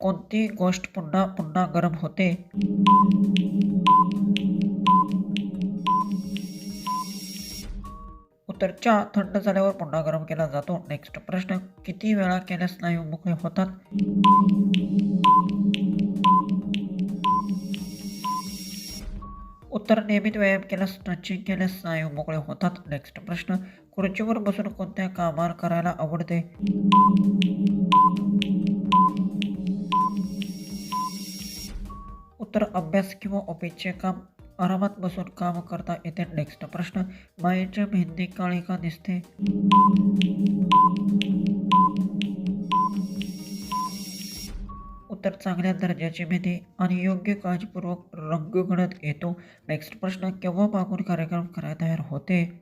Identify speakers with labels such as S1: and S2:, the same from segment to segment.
S1: कोणती गोष्ट पुन्हा पुन्हा गरम होते? उत्तर चहा थंड झाल्यावर पुन्हा गरम केला जातो. नेक्स्ट प्रश्न, किती वेळा केल्यास स्नायू मोकळे होतात? उत्तर नियमित व्यायाम केल्यास, स्ट्रेचिंग केल्यास स्नायू मोकळे होतात. नेक्स्ट प्रश्न, खुर्चीवर बसून कोणत्या कामाला करायला आवडते? उत्तर अभ्यास किंवा ऑफिसचे काम. आरामात बसून काम करता येते. नेक्स्ट प्रश्न, मायेची मेहंदी काळी का दिसते? उत्तर चांगल्या दर्जाची मेहंदी आणि योग्य काळजीपूर्वक रंग गळत येतो. नेक्स्ट प्रश्न, केव्हा मागून कार्यक्रम करायला तयार होते?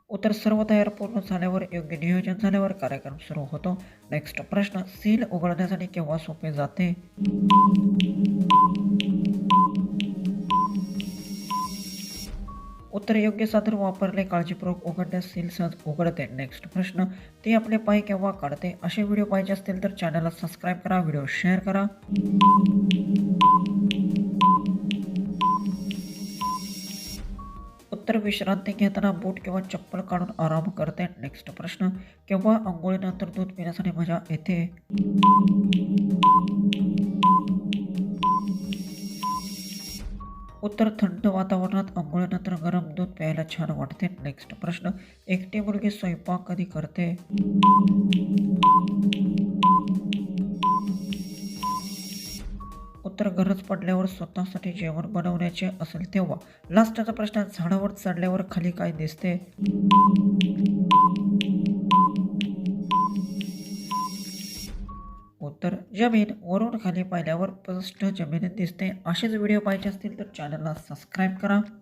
S1: उत्तर सर्व तयार पूर्ण झाल्यावर, योग्य नियोजन झाल्यावर कार्यक्रम सुरू होतो. नेक्स्ट प्रश्न, सील उघडण्यासाठी केव्हा सोपे जाते? उत्तर योग्य साधन वापरले काळजीपूर्वक उघडण्यास सील सहज उघडते. नेक्स्ट प्रश्न, ती आपले पाय केव्हा काढते? असे व्हिडिओ पाहिजे असतील तर चॅनलला सबस्क्राईब करा, व्हिडिओ शेअर करा. उत्तर विश्रांती घेताना बूट किंवा चप्पल काढून आराम करते. नेक्स्ट प्रश्न, केव्हा अंघोळीनंतर दूध पिण्यासाठी मजा येते? उत्तर थंड वातावरणात अंघोळीनंतर गरम दूध प्यायला छान वाटते. नेक्स्ट प्रश्न, एकटी मुलगी स्वयंपाक कधी करते? उत्तर गरज पडल्यावर स्वतःसाठी जेवण बनवण्याचे असेल तेव्हा. लास्टचा प्रश्न, झाडावर चढल्यावर खाली काय दिसते? उत्तर जमीन. वरून खाली पाहिल्यावर स्पष्ट जमीन दिसते. असेच व्हिडिओ पाहिजे असतील तर चॅनलला सबस्क्राईब करा.